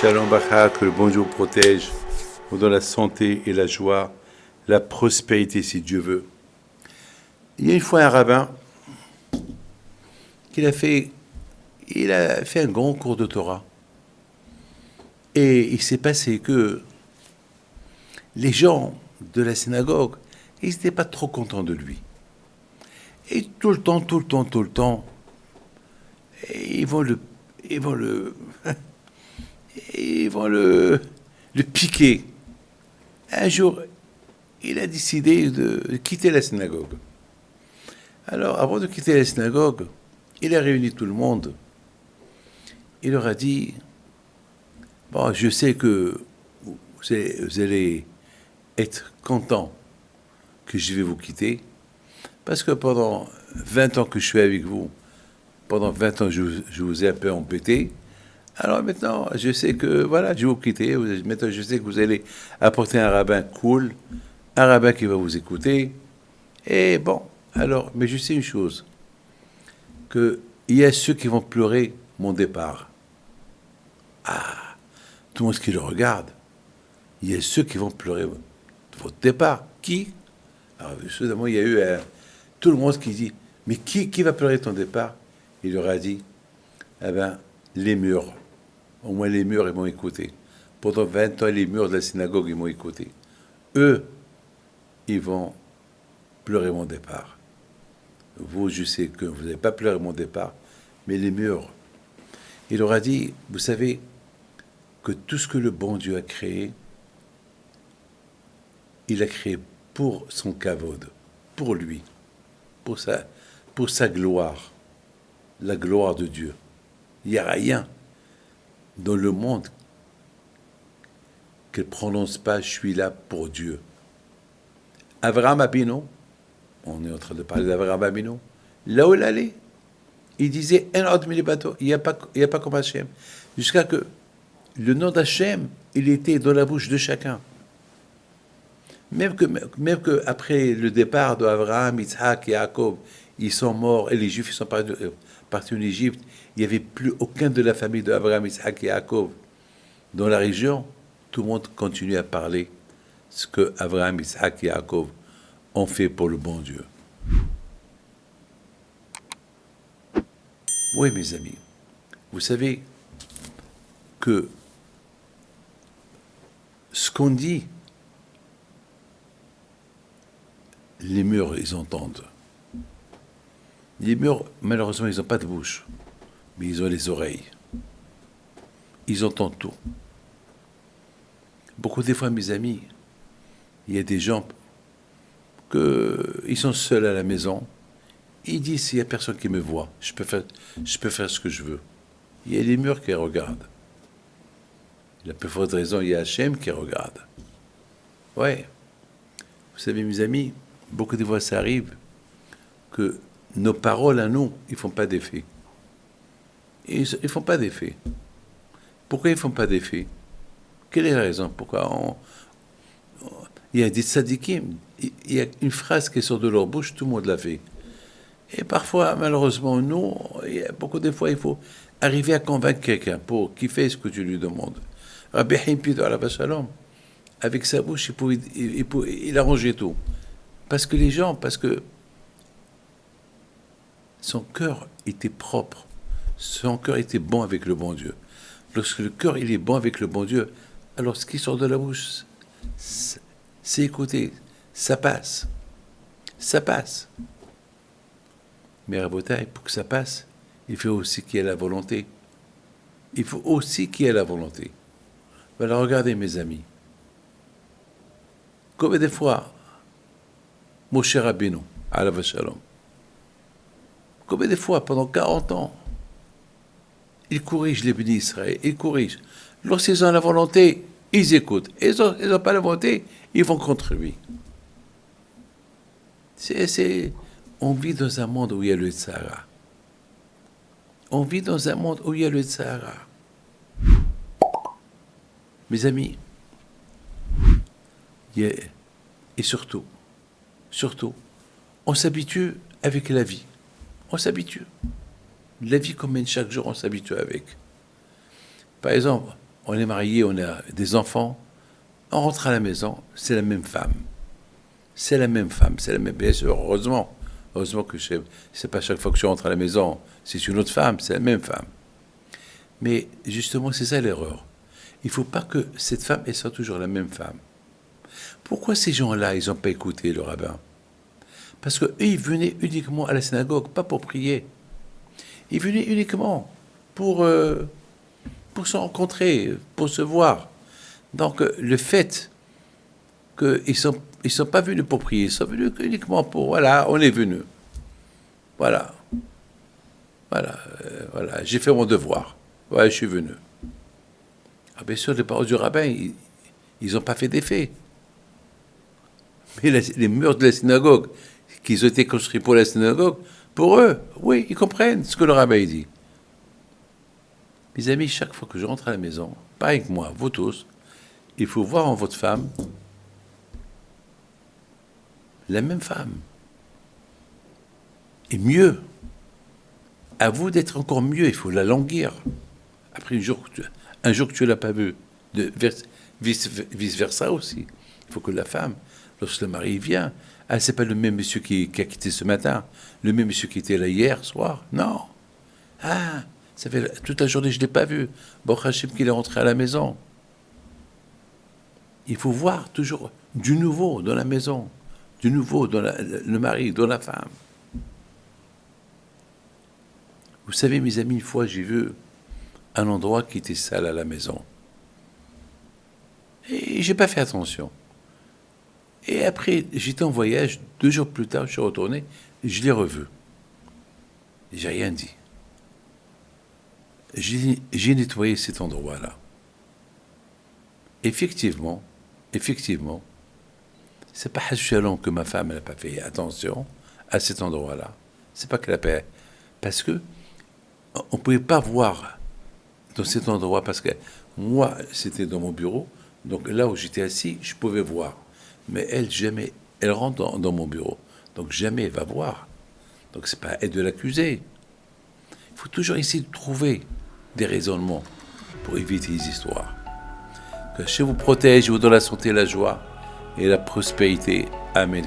Shalom Bacha, que le bon Dieu vous protège, vous donne la santé et la joie, la prospérité si Dieu veut. Il y a une fois un rabbin il a fait un grand cours de Torah. Et il s'est passé que les gens de la synagogue, ils n'étaient pas trop contents de lui. Et tout le temps, ils vont le piquer. Un jour, il a décidé de quitter la synagogue. Alors, avant de quitter la synagogue, il a réuni tout le monde. Il leur a dit, bon, je sais que vous allez être contents que je vais vous quitter, parce que pendant 20 ans que je suis avec vous, pendant 20 ans, je vous ai un peu embêté. Alors maintenant, je sais que, voilà, je vais vous quitter. Maintenant, je sais que vous allez apporter un rabbin cool, un rabbin qui va vous écouter. Et bon, alors, mais je sais une chose, qu'il y a ceux qui vont pleurer mon départ. Ah, tout le monde qui le regarde, il y a ceux qui vont pleurer votre départ. Qui? Alors, soudainement, il y a eu tout le monde qui dit, mais qui va pleurer ton départ? Il leur a dit, eh bien, les murs. Au moins les murs, ils m'ont écouté. Pendant 20 ans, les murs de la synagogue, ils m'ont écouté. Eux, ils vont pleurer mon départ. Vous, je sais que vous n'avez pas pleuré mon départ, mais les murs. Il leur a dit, vous savez que tout ce que le bon Dieu a créé, il a créé pour son kavod, pour lui, pour sa gloire, la gloire de Dieu. Il n'y a rien dans le monde qu'elle ne prononce pas « je suis là pour Dieu ». Avraham Abino, on est en train de parler d'Avraham Abino, là où il allait, il disait « en od milibato », il n'y a pas comme Hachem. Jusqu'à que le nom d'Hachem, il était dans la bouche de chacun. Même que après le départ d'Avraham, Yitzhak et Yaakov, ils sont morts et les Juifs ils sont partis en Égypte, il n'y avait plus aucun de la famille d'Avraham, Yitzhak et Yaakov dans la région. Tout le monde continue à parler ce que Avraham, Yitzhak et Yaakov ont fait pour le bon Dieu. Oui, mes amis, vous savez que ce qu'on dit, les murs, ils entendent. Les murs, malheureusement, ils n'ont pas de bouche, mais ils ont les oreilles. Ils entendent tout. Beaucoup des fois, mes amis, il y a des gens ils sont seuls à la maison. Ils disent, il n'y a personne qui me voit. Je peux faire ce que je veux. Il y a les murs qui regardent. La plus forte raison, il y a Hachem qui regarde. Ouais. Vous savez, mes amis, beaucoup de fois, ça arrive que nos paroles à nous, ils ne font pas d'effet. Ils ne font pas d'effet. Pourquoi ils ne font pas d'effet? Quelle est la raison? Pourquoi il y a des tzadikim, il y a une phrase qui sort de leur bouche, tout le monde l'a fait. Et parfois, malheureusement, nous, beaucoup de fois, il faut arriver à convaincre quelqu'un pour qu'il fasse ce que tu lui demandes. Rabbi Himpid, avec sa bouche, il arrangeait tout. Parce que son cœur était propre, son cœur était bon avec le bon Dieu. Lorsque le cœur il est bon avec le bon Dieu, alors ce qui sort de la bouche, c'est écouter, ça passe. Ça passe. Mais Rabotai, pour que ça passe, il faut aussi qu'il y ait la volonté. Il faut aussi qu'il y ait la volonté. Alors regardez mes amis. Combien de fois, Moshe Rabbeinu, alav shalom, combien de fois, pendant 40 ans, il corrige les bénis Israël, il corrige. Lorsqu'ils ont la volonté, ils écoutent. Ils n'ont pas la volonté, ils vont contre lui. On vit dans un monde où il y a le Sahara. On vit dans un monde où il y a le Sahara. Mes amis, et surtout, on s'habitue avec la vie. On s'habitue. La vie qu'on mène chaque jour, on s'habitue avec. Par exemple, on est marié, on a des enfants, on rentre à la maison, c'est la même femme. C'est la même femme, c'est la même... Bien sûr, heureusement. Heureusement que c'est pas chaque fois que je rentre à la maison, c'est une autre femme, c'est la même femme. Mais justement, c'est ça l'erreur. Il ne faut pas que cette femme, elle soit toujours la même femme. Pourquoi ces gens-là, ils n'ont pas écouté le rabbin? Parce qu'eux, ils venaient uniquement à la synagogue, pas pour prier. Ils venaient uniquement pour se rencontrer, pour se voir. Donc, le fait qu'ils ne sont pas venus pour prier, ils sont venus uniquement pour, voilà, on est venus. Voilà. Voilà, j'ai fait mon devoir. Ouais, je suis venu. Ah, bien sûr, les paroles du rabbin, ils n'ont pas fait d'effet. Mais les murs de la synagogue, qui ont été construits pour la synagogue, pour eux, oui, ils comprennent ce que le rabbin dit. Mes amis, chaque fois que je rentre à la maison, pas avec moi, vous tous, il faut voir en votre femme la même femme. Et mieux. À vous d'être encore mieux, il faut la languir. Après, un jour que tu ne l'as pas vue, vice-versa aussi. Il faut que la femme, lorsque le mari vient, ah, c'est pas le même monsieur qui a quitté ce matin, le même monsieur qui était là hier soir. Non. Ah, ça fait toute la journée, je ne l'ai pas vu. Bon, Hachem qu'il est rentré à la maison. Il faut voir toujours du nouveau dans la maison, du nouveau dans le mari, dans la femme. Vous savez, mes amis, une fois, j'ai vu un endroit qui était sale à la maison. Et j'ai pas fait attention. Et après, j'étais en voyage, 2 jours plus tard, je suis retourné, et je l'ai revu. Et j'ai rien dit. J'ai nettoyé cet endroit-là. Effectivement, c'est pas Hachalon que ma femme n'a pas fait attention à cet endroit-là. C'est pas qu'elle a pas... Parce que on ne pouvait pas voir dans cet endroit, parce que moi, c'était dans mon bureau, donc là où j'étais assis, je pouvais voir. Mais elle, jamais, elle rentre dans mon bureau, donc jamais elle va voir. Donc c'est pas à elle de l'accuser. Il faut toujours essayer de trouver des raisonnements pour éviter les histoires. Que Dieu vous protège, vous donne la santé, la joie et la prospérité. Amen.